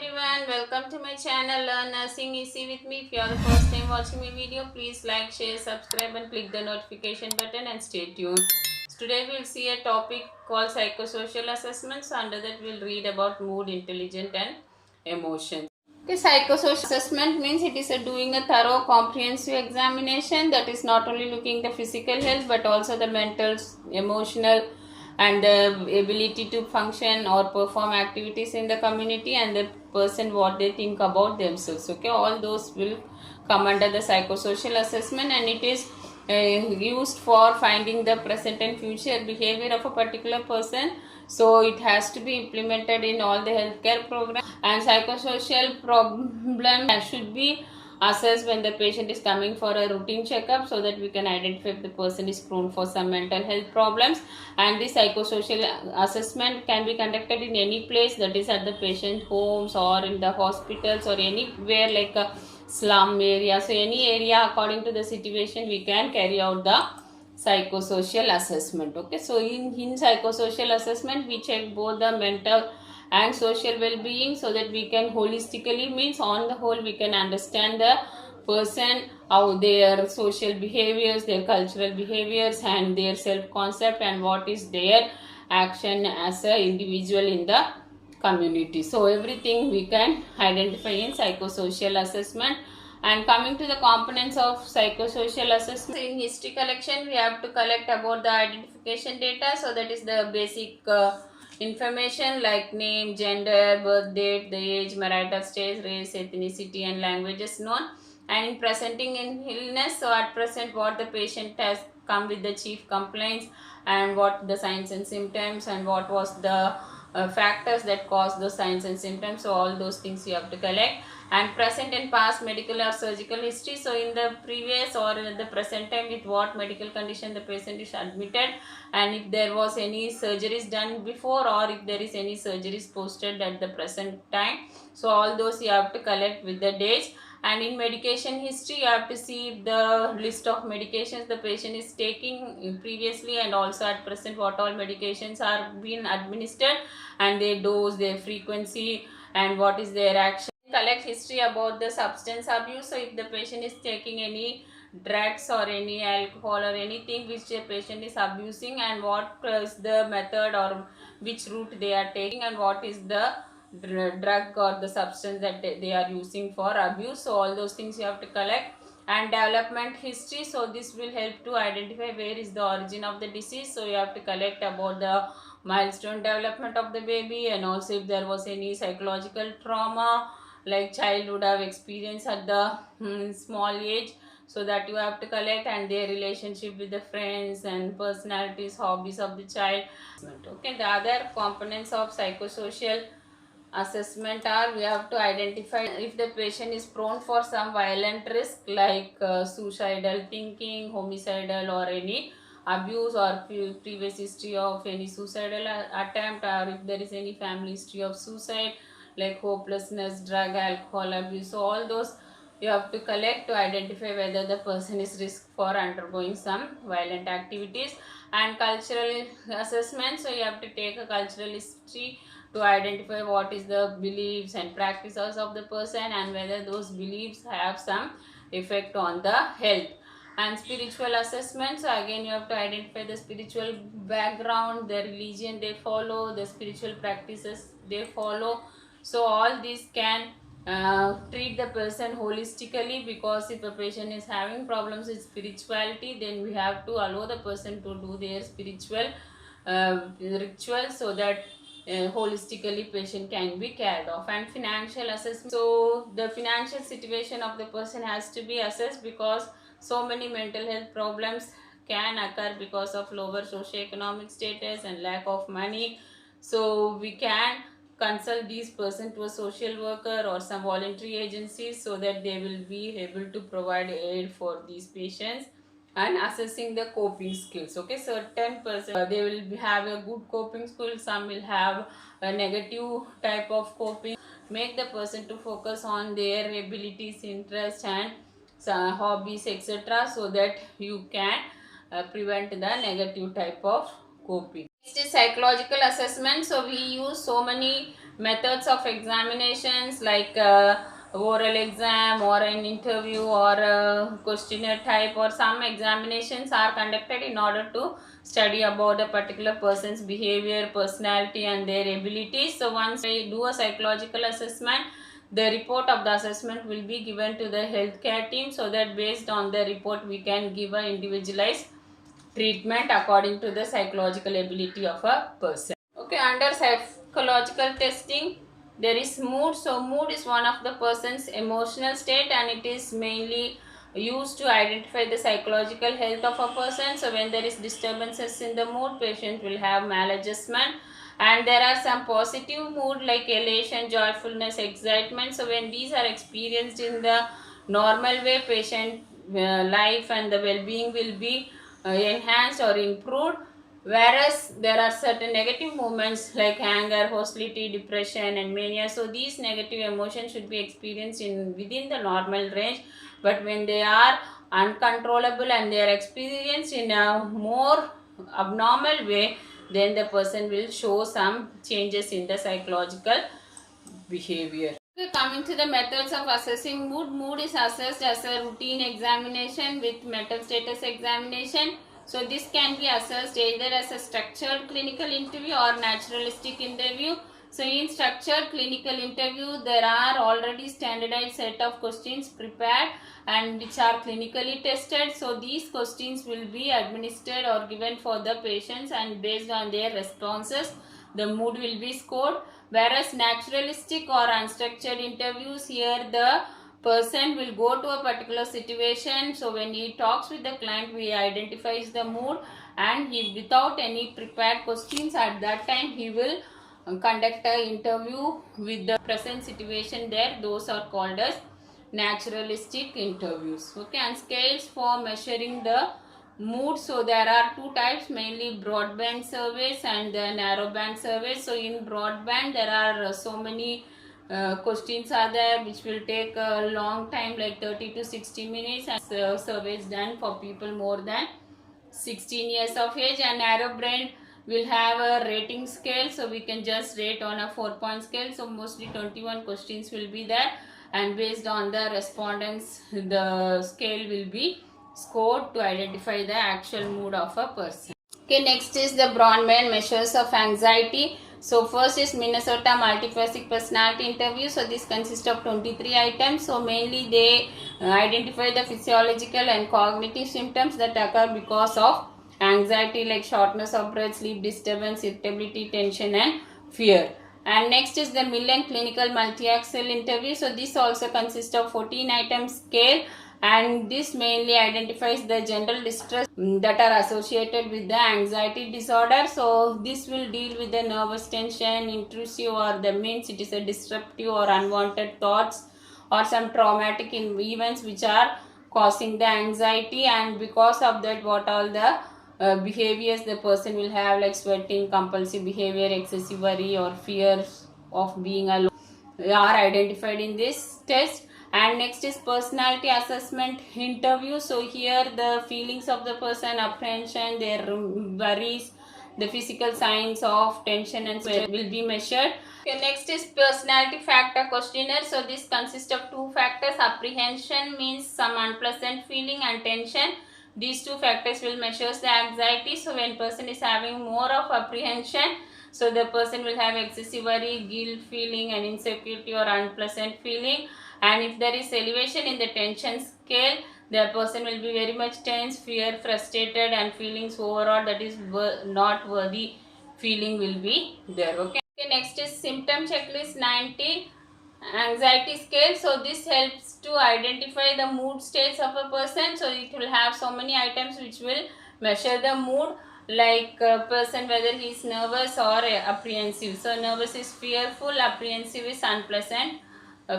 everyone, welcome to my channel Learn Nursing Easy with me. If you are the first time watching my video, please like, share, subscribe and click the notification button and stay tuned. So today we'll see a topic called psychosocial assessments. So under that we'll read about mood, intelligence and emotions. Okay, psychosocial assessment means it is doing a thorough comprehensive examination that is not only looking the physical health but also the mental, emotional and the ability to function or perform activities in the community and the person what they think about themselves. Okay, all those will come under the psychosocial assessment, and it is used for finding the present and future behavior of a particular person. So it has to be implemented in all the healthcare programs, and psychosocial problem should be assessed when the patient is coming for a routine checkup, so that we can identify if the person is prone for some mental health problems. And the psychosocial assessment can be conducted in any place, that is at the patient homes or in the hospitals or anywhere like a slum area. So any area according to the situation we can carry out the psychosocial assessment. Okay, so in psychosocial assessment we check both the mental and social well-being, so that we can holistically, means on the whole we can understand the person, how their social behaviors, their cultural behaviors and their self-concept, and what is their action as an individual in the community. So everything we can identify in psychosocial assessment. And coming to the components of psychosocial assessment, in history collection we have to collect about the identification data. So that is the basic information like name, gender, birth date, the age, marital status, race, ethnicity and languages known. And in presenting in illness, so at present what the patient has come with the chief complaints, and what the signs and symptoms, and what was the factors that cause those signs and symptoms. So all those things you have to collect. And present and past medical or surgical history, so in the previous or in the present time with what medical condition the patient is admitted, and if there was any surgeries done before, or if there is any surgeries posted at the present time. So all those you have to collect with the dates. And in medication history you have to see the list of medications the patient is taking previously, and also at present what all medications are being administered, and their dose, their frequency and what is their action. Collect history about the substance abuse, so if the patient is taking any drugs or any alcohol or anything which the patient is abusing, and what is the method or which route they are taking, and what is the drug or the substance that they are using for abuse. So all those things you have to collect. And development history, so this will help to identify where is the origin of the disease. So you have to collect about the milestone development of the baby, and also if there was any psychological trauma like child would have experienced at the small age, so that you have to collect. And their relationship with the friends and personalities, hobbies of the child. Okay, the other components of psychosocial assessment are, we have to identify if the patient is prone for some violent risk like suicidal thinking, homicidal or any abuse, or previous history of any suicidal attempt, or if there is any family history of suicide like hopelessness, drug, alcohol abuse. So all those you have to collect to identify whether the person is risk for undergoing some violent activities. And cultural assessment, so you have to take a cultural history to identify what is the beliefs and practices of the person, and whether those beliefs have some effect on the health. And spiritual assessment, so again you have to identify the spiritual background, the religion they follow, the spiritual practices they follow. So all these can treat the person holistically, because if a patient is having problems with spirituality, then we have to allow the person to do their spiritual rituals, so that holistically patient can be cared of. And financial assessment, so the financial situation of the person has to be assessed, because so many mental health problems can occur because of lower socioeconomic status and lack of money. So we can consult these person to a social worker or some voluntary agencies, so that they will be able to provide aid for these patients. And assessing the coping skills, okay, certain person they will have a good coping skill, some will have a negative type of coping. Make the person to focus on their abilities, interests and hobbies, etc., so that you can prevent the negative type of coping. Next is psychological assessment. So we use so many Methods of examinations like oral exam or an interview or a questionnaire type or some examinations are conducted in order to study about a particular person's behavior, personality and their abilities. So once we do a psychological assessment, the report of the assessment will be given to the healthcare team, so that based on the report we can give a individualized treatment according to the psychological ability of a person. Okay, under psychological testing there is mood. So mood is one of the person's emotional state and it is mainly used to identify the psychological health of a person. So when there is disturbances in the mood, patient will have maladjustment. And there are some positive mood like elation, joyfulness, excitement. So when these are experienced in the normal way, patient life and the well-being will be enhanced or improved. Whereas there are certain negative movements like anger, hostility, depression and mania. So these negative emotions should be experienced in within the normal range, but when they are uncontrollable and they are experienced in a more abnormal way, then the person will show some changes in the psychological behavior. Okay, coming to the methods of assessing mood. Mood is assessed as a routine examination with mental status examination. So this can be assessed either as a structured clinical interview or naturalistic interview. So in structured clinical interview, there are already standardized set of questions prepared and which are clinically tested. So these questions will be administered or given for the patients, and based on their responses, the mood will be scored. Whereas naturalistic or unstructured interviews, here the person will go to a particular situation. So when he talks with the client, he identifies the mood, and he, without any prepared questions at that time, he will conduct an interview with the present situation there. Those are called as naturalistic interviews. Okay, and scales for measuring the mood. So there are two types, mainly broadband surveys and the narrowband surveys. So in broadband there are so many questions are there which will take a long time, like 30 to 60 minutes, and surveys done for people more than 16 years of age. And narrowband will have a rating scale, so we can just rate on a 4-point scale. So mostly 21 questions will be there, and based on the respondents the scale will be scored to identify the actual mood of a person. Okay, next is the Bronman measures of anxiety. So first is Minnesota multiphasic personality interview. So this consists of 23 items. So mainly they identify the physiological and cognitive symptoms that occur because of anxiety, like shortness of breath, sleep disturbance, irritability, tension and fear. And next is the Millen clinical multi-axis interview. So this also consists of 14 item scale, and this mainly identifies the general distress that are associated with the anxiety disorder. So this will deal with the nervous tension, intrusive, or the means it is a disruptive or unwanted thoughts or some traumatic events which are causing the anxiety, and because of that what all the behaviors the person will have, like sweating, compulsive behavior, excessive worry or fears of being alone, are identified in this test. And next is personality assessment interview. So here the feelings of the person, apprehension, their worries, the physical signs of tension and stress will be measured. Okay, next is personality factor questionnaire. So this consists of two factors. Apprehension means some unpleasant feeling, and tension, these two factors will measure the anxiety. So when person is having more of apprehension, so the person will have excessive worry, guilt feeling and insecurity or unpleasant feeling. And if there is elevation in the tension scale, the person will be very much tense, fear, frustrated and feelings overall that is not worthy feeling will be there. Okay, next is symptom checklist 90 anxiety scale. So this helps to identify the mood states of a person. So it will have so many items which will measure the mood, like a person whether he is nervous or apprehensive. So nervous is fearful, apprehensive is unpleasant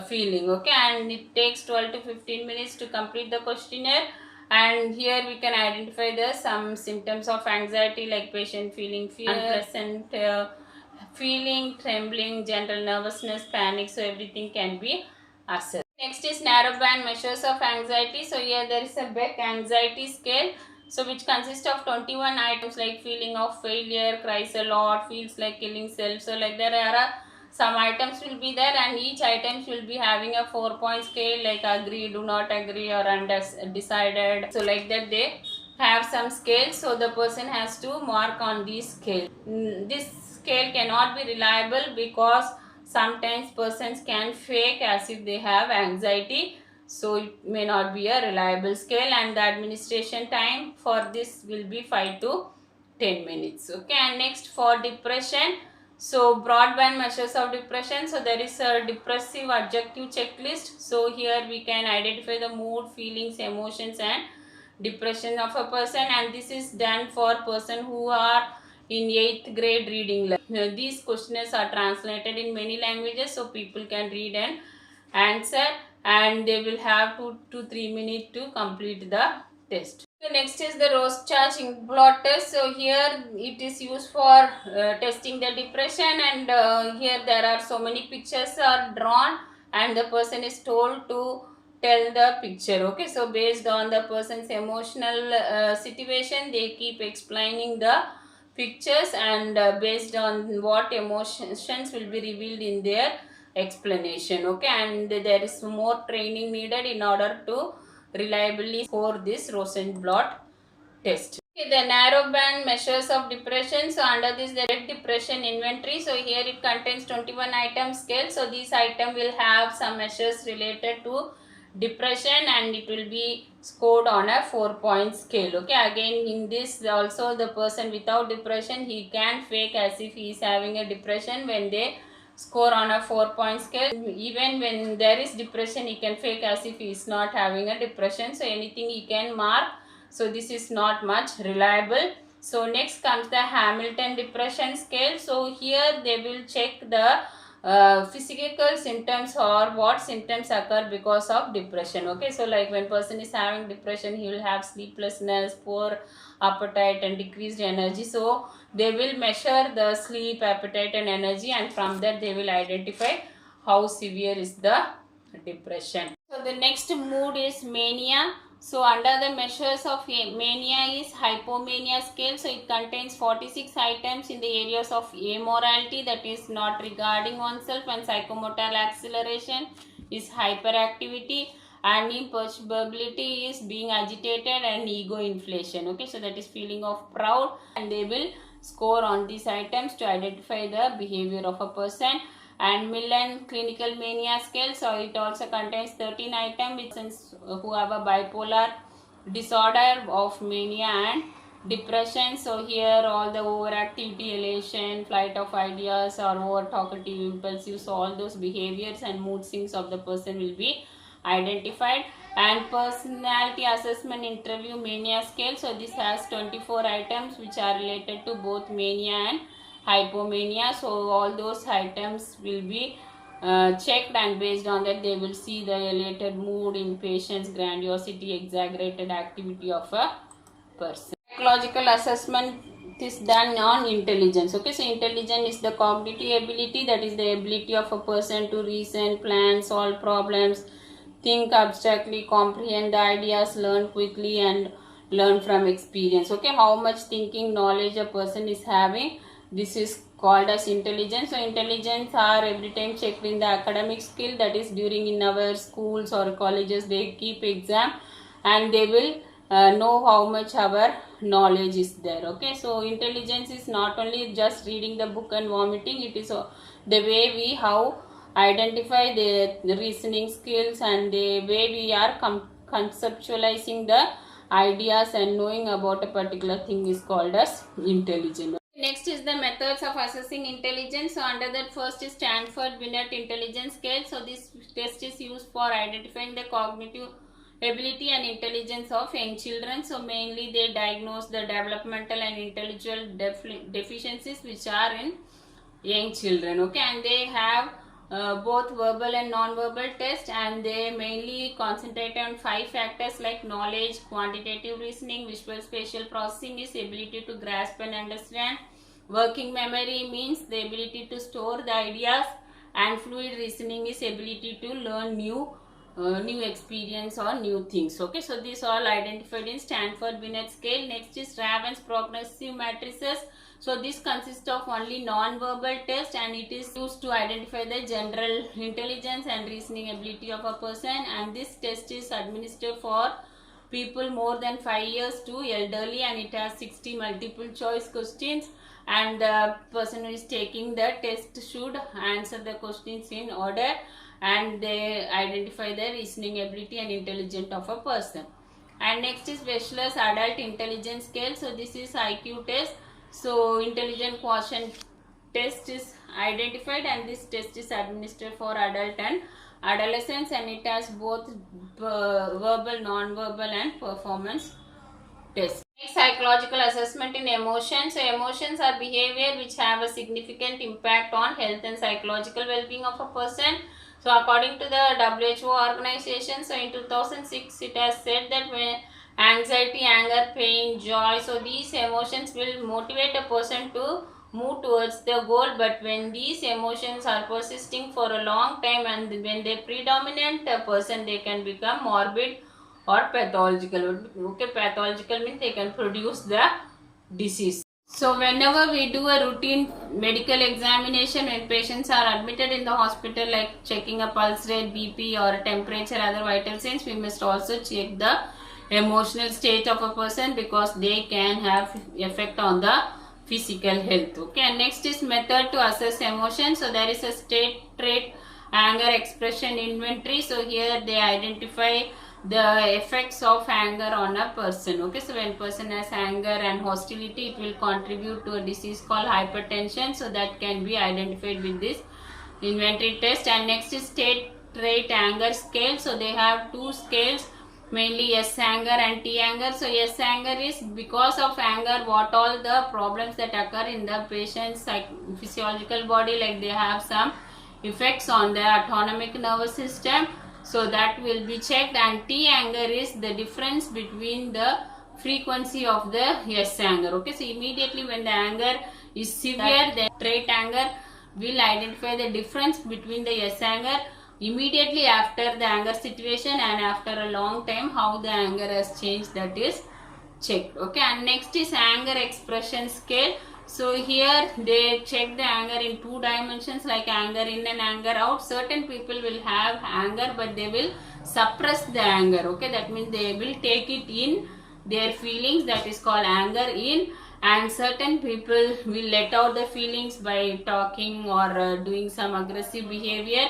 feeling. Okay, and it takes 12 to 15 minutes to complete the questionnaire. And here we can identify the some symptoms of anxiety, like patient feeling fear, unpleasant feeling, trembling, general nervousness, panic. So everything can be assessed. Next is narrowband measures of anxiety. So here there is a Beck anxiety scale, so which consists of 21 items, like feeling of failure, cries a lot, feels like killing self. So like there are some items will be there, and each items will be having a 4-point scale, like agree, do not agree, or undecided. So like that they have some scale, so the person has to mark on this scale. This scale cannot be reliable because sometimes persons can fake as if they have anxiety, so it may not be a reliable scale, and the administration time for this will be 5 to 10 minutes. Okay, and next for depression, so broadband measures of depression. So there is a depressive adjective checklist. So here we can identify the mood, feelings, emotions and depression of a person, and this is done for person who are in 8th grade reading level. These questionnaires are translated in many languages, so people can read and answer, and they will have 2 to 3 minutes to complete the test. So next is the Rorschach blot test. So here it is used for testing the depression, and here there are so many pictures are drawn, and the person is told to tell the picture. Okay, so based on the person's emotional situation, they keep explaining the pictures, and based on what emotions will be revealed in their explanation. Okay, and there is more training needed in order to reliably score this Rosenblatt test. Okay, the narrow band measures of depression. So under this the red depression inventory. So here it contains 21 item scale. So this item will have some measures related to depression, and it will be scored on a 4-point scale. Okay, again in this also the person without depression, he can fake as if he is having a depression when they score on a 4-point scale. Even when there is depression, he can fake as if he is not having a depression, so anything he can mark. So this is not much reliable. So next comes the Hamilton depression scale. So here they will check the physical symptoms or what symptoms occur because of depression. Okay, so like when person is having depression, he will have sleeplessness, poor appetite and decreased energy. So they will measure the sleep, appetite and energy, and from that they will identify how severe is the depression. So the next mood is mania. So under the measures of mania is hypomania scale. So it contains 46 items in the areas of amorality, that is not regarding oneself, and psychomotor acceleration is hyperactivity, and imperturbability is being agitated, and ego inflation. Okay, so that is feeling of proud, and they will score on these items to identify the behavior of a person. And Millen clinical mania scale, so it also contains 13 items who have a bipolar disorder of mania and depression. So here all the overactivity, elation, flight of ideas, or over talkative, impulsive, so all those behaviors and mood swings of the person will be identified. And personality assessment interview mania scale, so this has 24 items which are related to both mania and hypomania. So all those items will be checked, and based on that they will see the elated mood, impatience, grandiosity, exaggerated activity of a person. Psychological assessment is done on intelligence. Okay, so intelligence is the cognitive ability, that is the ability of a person to reason, plan, solve problems, think abstractly, comprehend the ideas, learn quickly and learn from experience. Okay, how much thinking knowledge a person is having, this is called as intelligence. So intelligence are every time checked in the academic skill, that is during in our schools or colleges they keep exam, and they will know how much our knowledge is there. Okay, so intelligence is not only just reading the book and vomiting, it is the way we how identify the reasoning skills, and the way we are conceptualizing the ideas and knowing about a particular thing is called as intelligence. Next is the methods of assessing intelligence. So under that first is Stanford-Binet intelligence scale. So this test is used for identifying the cognitive ability and intelligence of young children. So mainly they diagnose the developmental and intellectual deficiencies which are in young children. Okay, and they have both verbal and non-verbal test, and they mainly concentrate on 5 factors like knowledge, quantitative reasoning, visual spatial processing is ability to grasp and understand, working memory means the ability to store the ideas, and fluid reasoning is ability to learn new experience or new things. Okay, so these all identified in Stanford-Binet scale. Next is Raven's progressive matrices. So this consists of only non-verbal test, and it is used to identify the general intelligence and reasoning ability of a person, and this test is administered for people more than 5 years to elderly, and it has 60 multiple choice questions, and the person who is taking the test should answer the questions in order, and they identify the reasoning ability and intelligence of a person. And next is Wechsler's adult intelligence scale. So this is IQ test. So intelligent quotient test is identified, and this test is administered for adult and adolescents, and it has both verbal, non-verbal and performance test. Next, psychological assessment in emotions. So emotions are behavior which have a significant impact on health and psychological well-being of a person. So according to the WHO organization, so in 2006 it has said that when anxiety, anger, pain, joy, so these emotions will motivate a person to move towards the goal, but when these emotions are persisting for a long time and when they predominate a person, they can become morbid or pathological. Okay, pathological means they can produce the disease. So whenever we do a routine medical examination, when patients are admitted in the hospital, like checking a pulse rate, BP or temperature, other vital signs, we must also check the emotional state of a person, because they can have effect on the physical health. Okay, and next is method to assess emotion. So there is a state, trait, anger expression inventory. So here they identify the effects of anger on a person. Okay, so when person has anger and hostility, it will contribute to a disease called hypertension. So that can be identified with this inventory test. And next is state, trait, anger scale. So they have two scales, mainly S anger and T anger. So S anger is because of anger, what all the problems that occur in the patient's physiological body, like they have some effects on the autonomic nervous system, so that will be checked. And T anger is the difference between the frequency of the S anger. Okay, so immediately when the anger is severe, the trait anger will identify the difference between the S anger immediately after the anger situation, and after a long time how the anger has changed, that is checked. Okay, and next is anger expression scale. So here they check the anger in two dimensions, like anger in and anger out. Certain people will have anger, but they will suppress the anger. Okay, that means they will take it in their feelings, that is called anger in. And certain people will let out the feelings by talking or doing some aggressive behavior,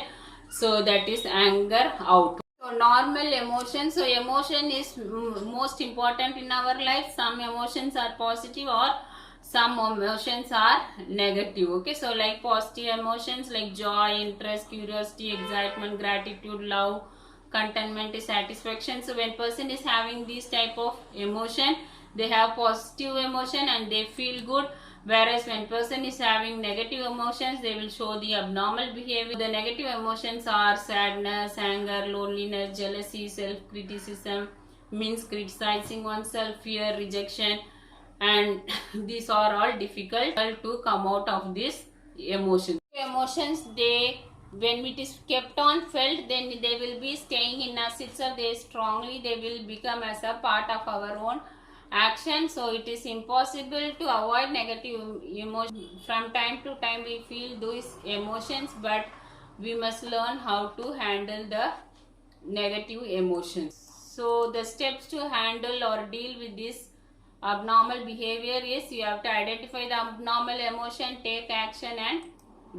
so that is anger out. So normal emotion. So emotion is most important in our life. Some emotions are positive or some emotions are negative. Okay, so like positive emotions like joy, interest, curiosity, excitement, gratitude, love, contentment, satisfaction. So when person is having this type of emotion, they have positive emotion and they feel good, whereas when person is having negative emotions, they will show the abnormal behavior. The negative emotions are sadness, anger, loneliness, jealousy, self-criticism, means criticizing oneself, fear, rejection, and these are all difficult to come out of this emotion. Emotions, they, when it is kept on felt, then they will be staying in us itself. They strongly, they will become as a part of our own action. So it is impossible to avoid negative emotion. From time to time we feel those emotions, but we must learn how to handle the negative emotions. So the steps to handle or deal with this abnormal behavior is, you have to identify the abnormal emotion, take action and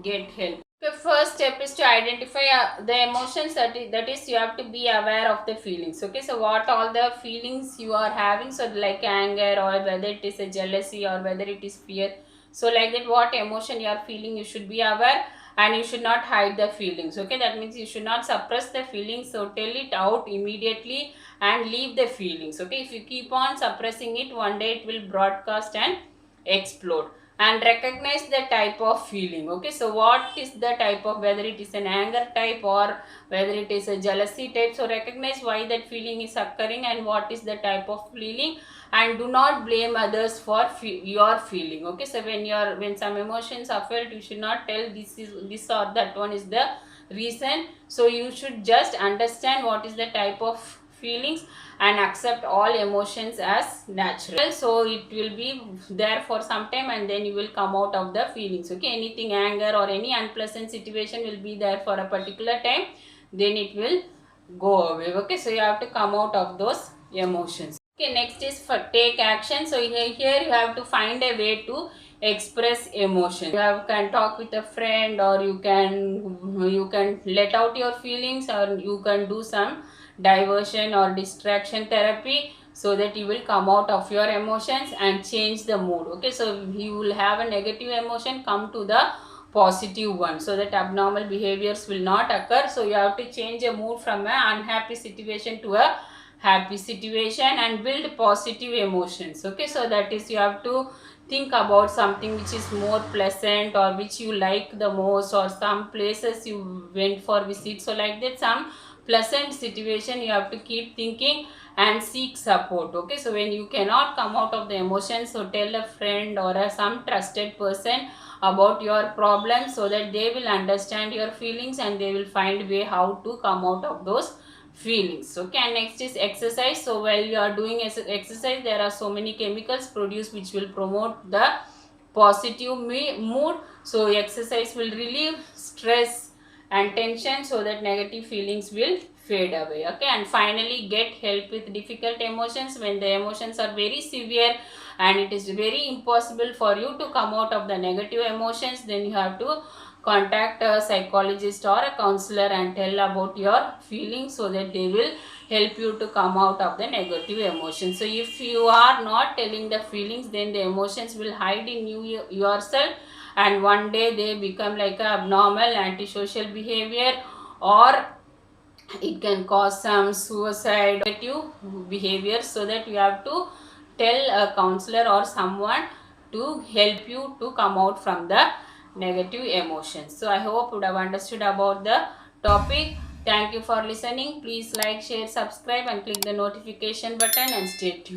get help. The first step is to identify the emotions, that is you have to be aware of the feelings. Okay, so what all the feelings you are having, so like anger, or whether it is a jealousy or whether it is fear. So like that, what emotion you are feeling, you should be aware, and you should not hide the feelings. Okay, that means you should not suppress the feelings. So tell it out immediately and leave the feelings. Okay, if you keep on suppressing it, one day it will broadcast and explode. And recognize the type of feeling. Okay, so what is the type of, whether it is an anger type or whether it is a jealousy type. So recognize why that feeling is occurring and what is the type of feeling, and do not blame others for your feeling. Okay, so when some emotions are felt, you should not tell this or that one is the reason. So you should just understand what is the type of feelings and accept all emotions as natural. So it will be there for some time and then you will come out of the feelings. Okay, anything, anger or any unpleasant situation will be there for a particular time, then it will go away. Okay, so you have to come out of those emotions. Okay, next is for take action. So here you have to find a way to express emotion. Can talk with a friend, or you can let out your feelings, or you can do some diversion or distraction therapy, so that you will come out of your emotions and change the mood. Okay, so you will have a negative emotion, come to the positive one, so that abnormal behaviors will not occur. So you have to change a mood from an unhappy situation to a happy situation and build positive emotions. Okay, so that is, you have to think about something which is more pleasant or which you like the most, or some places you went for visit. So like that, some pleasant situation you have to keep thinking and seek support. Okay, so when you cannot come out of the emotions, so tell a friend or some trusted person about your problem, so that they will understand your feelings and they will find way how to come out of those feelings. Okay, and next is exercise. So while you are doing exercise, there are so many chemicals produced which will promote the positive mood. So exercise will relieve stress and tension, so that negative feelings will fade away. Okay, and finally, get help with difficult emotions. When the emotions are very severe and it is very impossible for you to come out of the negative emotions, then you have to contact a psychologist or a counselor and tell about your feelings, so that they will help you to come out of the negative emotions. So if you are not telling the feelings, then the emotions will hide in yourself, and one day they become like a abnormal antisocial behavior, or it can cause some suicide negative behavior. So that you have to tell a counselor or someone to help you to come out from the negative emotions. So I hope you would have understood about the topic. Thank you for listening. Please like, share, subscribe and click the notification button and stay tuned.